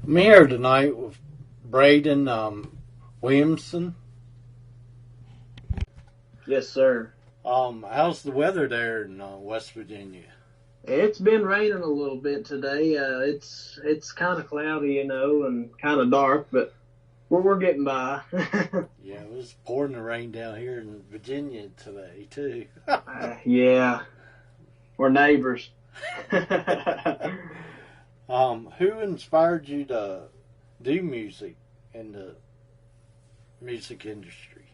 I'm here tonight with Brayden Williamson. Yes, sir. How's the weather there in West Virginia? It's been raining a little bit today. It's kind of cloudy, and kind of dark, but we're getting by. Yeah, it was pouring the rain down here in Virginia today too. Yeah, we're neighbors. Who inspired you to do music in the music industry?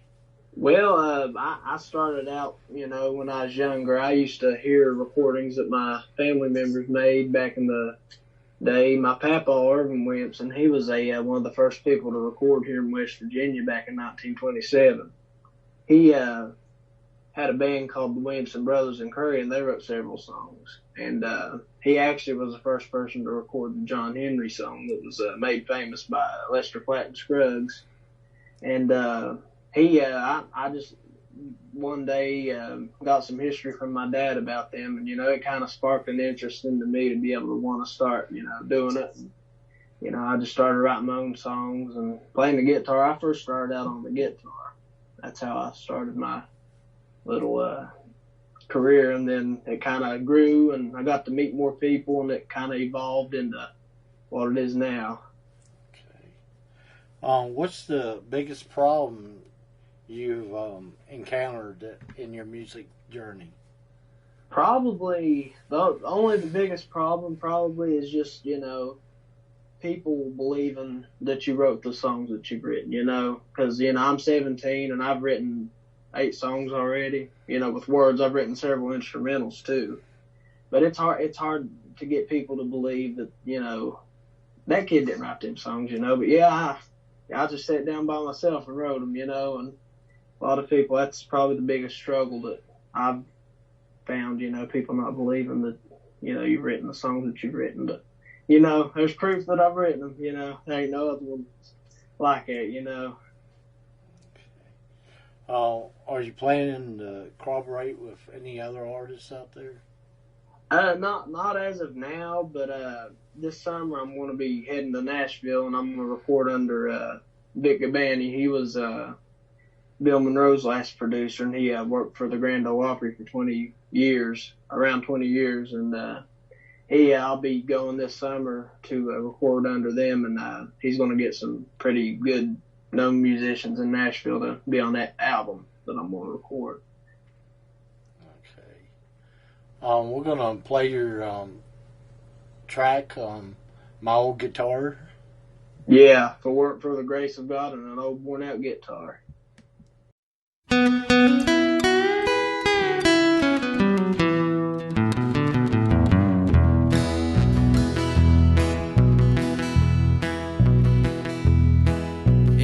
Well, I started out, when I was younger. I used to hear recordings that my family members made back in the day. My papa, Irvin Williamson, he was one of the first people to record here in West Virginia back in 1927. He had a band called the Williamson Brothers in Curry, and they wrote several songs. And he actually was the first person to record the John Henry song that was made famous by Lester Flatt and Scruggs. And I just one day got some history from my dad about them, and it kind of sparked an interest into me to be able to want to start doing it. And, I just started writing my own songs and playing the guitar. I first started out on the guitar. That's how I started my little career, and then it kind of grew, and I got to meet more people, and it kind of evolved into what it is now. Okay. What's the biggest problem you've encountered in your music journey? Probably the biggest problem probably is just people believing that you wrote the songs that you've written, because I'm 17 and I've written 8 songs already, with words. I've written several instrumentals too, but it's hard to get people to believe that that kid didn't write them songs, but yeah, I just sat down by myself and wrote them, and a lot of people, that's probably the biggest struggle that I've found, people not believing that, you've written the songs that you've written. But, there's proof that I've written them, there ain't no other ones like it, Are you planning to collaborate with any other artists out there? Not as of now, but this summer I'm going to be heading to Nashville, and I'm going to record under Vic Gabani. He was Bill Monroe's last producer, and he worked for the Grand Ole Opry for around 20 years, and I'll be going this summer to record under them, and he's going to get some pretty good known musicians in Nashville to be on that album that I'm going to record. Okay. We're going to play your track on My Old Guitar. Yeah, for the grace of God and an old worn out guitar.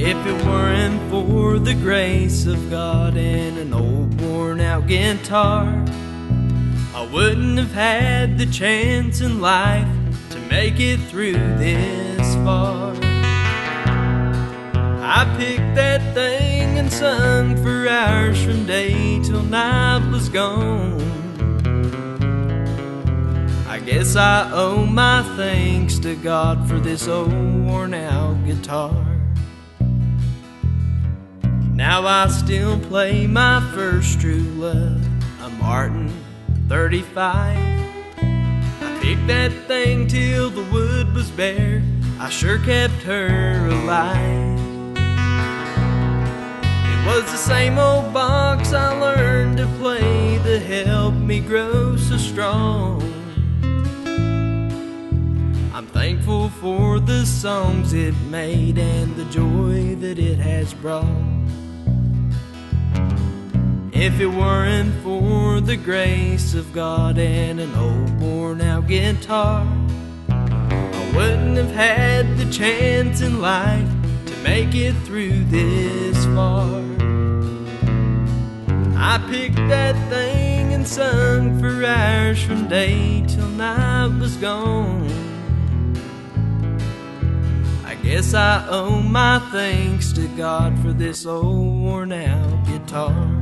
If it weren't for the grace of God and an old worn out guitar, I wouldn't have had the chance in life to make it through this far. I picked that thing and sung for hours from day till night was gone. I guess I owe my thanks to God for this old worn out guitar. Now I still play my first true love, a Martin 35. I picked that thing till the wood was bare. I sure kept her alive. It was the same old box I learned to play that helped me grow so strong. I'm thankful for the songs it made and the joy that it has brought. If it weren't for the grace of God and an old worn out guitar, I wouldn't have had the chance in life to make it through this far. I picked that thing and sung for hours from day till night was gone. I guess I owe my thanks to God for this old worn out guitar.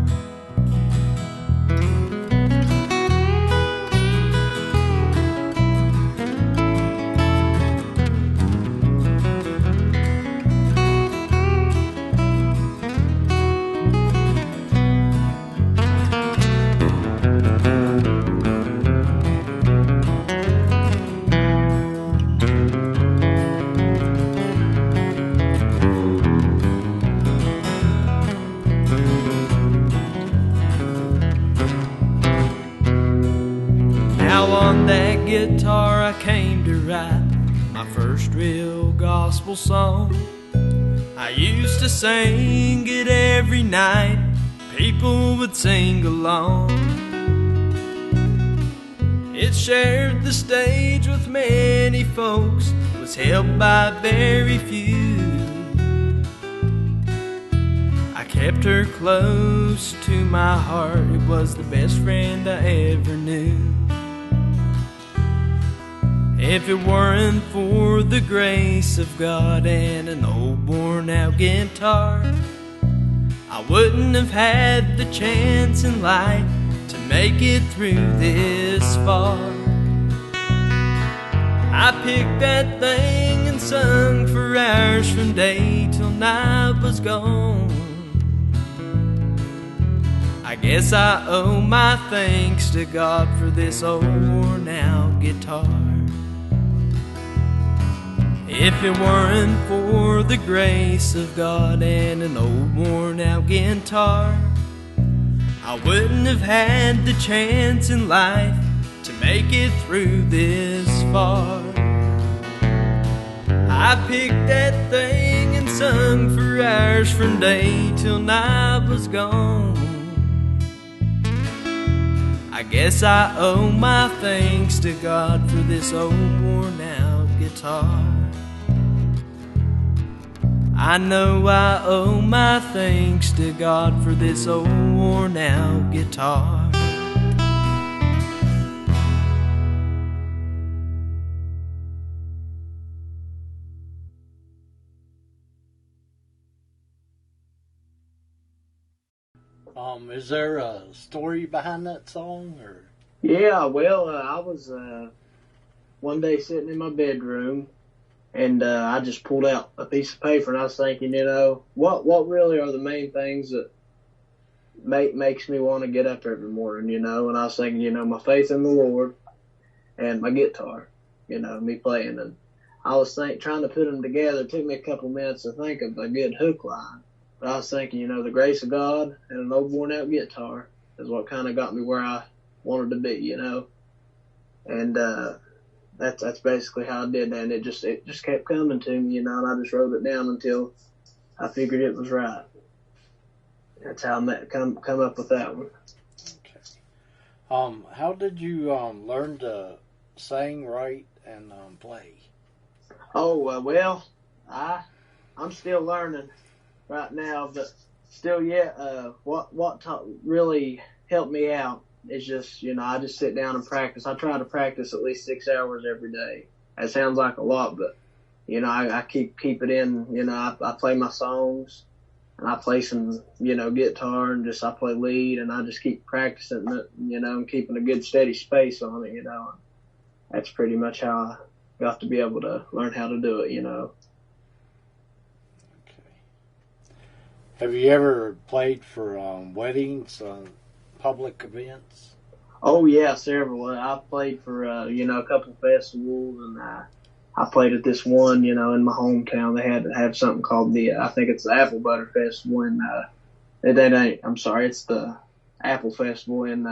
my first real gospel song. I used to sing it every night, people would sing along. It shared the stage with many folks, was held by very few. I kept her close to my heart, it was the best friend I ever knew. If it weren't for the grace of God and an old worn out guitar, I wouldn't have had the chance in life to make it through this far. I picked that thing and sung for hours from day till night was gone. I guess I owe my thanks to God for this old worn out guitar. If it weren't for the grace of God and an old worn out guitar, I wouldn't have had the chance in life to make it through this far. I picked that thing and sung for hours from day till night was gone. I guess I owe my thanks to God for this old worn out guitar. I know I owe my thanks to God for this old worn out guitar. Is there a story behind that song, or? Yeah, well, I was one day sitting in my bedroom, and I just pulled out a piece of paper, and I was thinking, what really are the main things that makes me want to get up every morning, And I was thinking, my faith in the Lord and my guitar, me playing. And I was trying to put them together. It took me a couple minutes to think of a good hook line. But I was thinking, the grace of God and an old worn out guitar is what kind of got me where I wanted to be, And that's basically how I did that. And it just kept coming to me, and I just wrote it down until I figured it was right. That's how I come up with that one. Okay. How did you learn to sing, write, and play? Oh, well, I'm still learning right now, but still yet, what really helped me out is just, I just sit down and practice. I try to practice at least 6 hours every day. That sounds like a lot, but, I keep it in, I play my songs, and I play some, guitar, and I play lead, and I just keep practicing it, and keeping a good steady space on it, That's pretty much how I got to be able to learn how to do it, Have you ever played for weddings, public events? Oh, yeah, several. I played for, a couple festivals, and I played at this one, in my hometown. They had to have something called I think it's the Apple Butter Festival, and it's the Apple Festival in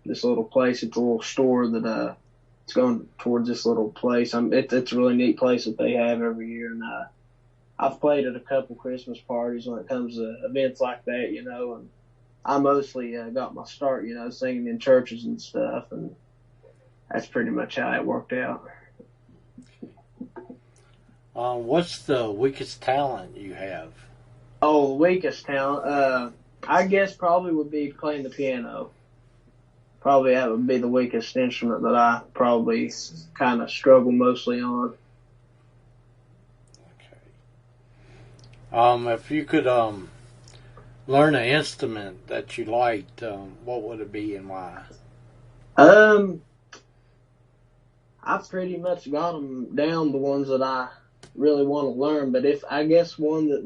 this little place. It's a little store that it's going towards this little place. It's a really neat place that they have every year, and I've played at a couple Christmas parties when it comes to events like that, and I mostly got my start, singing in churches and stuff, and that's pretty much how it worked out. What's the weakest talent you have? Oh, the weakest talent? I guess probably would be playing the piano. Probably that would be the weakest instrument that I probably kind of struggle mostly on. If you could learn an instrument that you liked, what would it be and why? I've pretty much got them down, the ones that I really want to learn. But I guess one that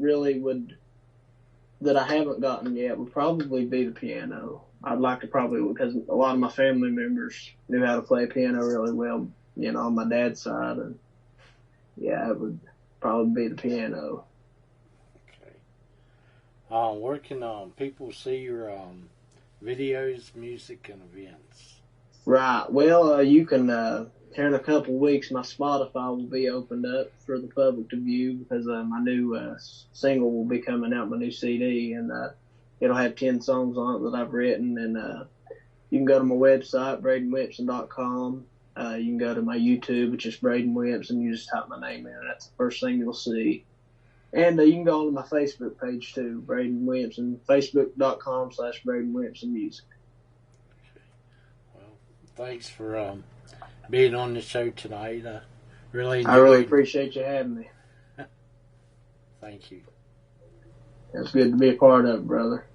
I haven't gotten yet would probably be the piano. I'd like to because a lot of my family members knew how to play piano really well, on my dad's side, and yeah, it would probably be the piano. Where can people see your videos, music, and events? Right. Well, you can here in a couple of weeks, my Spotify will be opened up for the public to view because my new single will be coming out, my new CD, and it'll have 10 songs on it that I've written. And you can go to my website, BraydenWilliamson.com. You can go to my YouTube, which is Brayden Williamson. You just type my name in. That's the first thing you'll see. And you can go on to my Facebook page, too, Brayden Williamson, Facebook.com/Brayden Williamson Music. Well, thanks for being on the show tonight. I really appreciate you having me. Thank you. It's good to be a part of it, brother.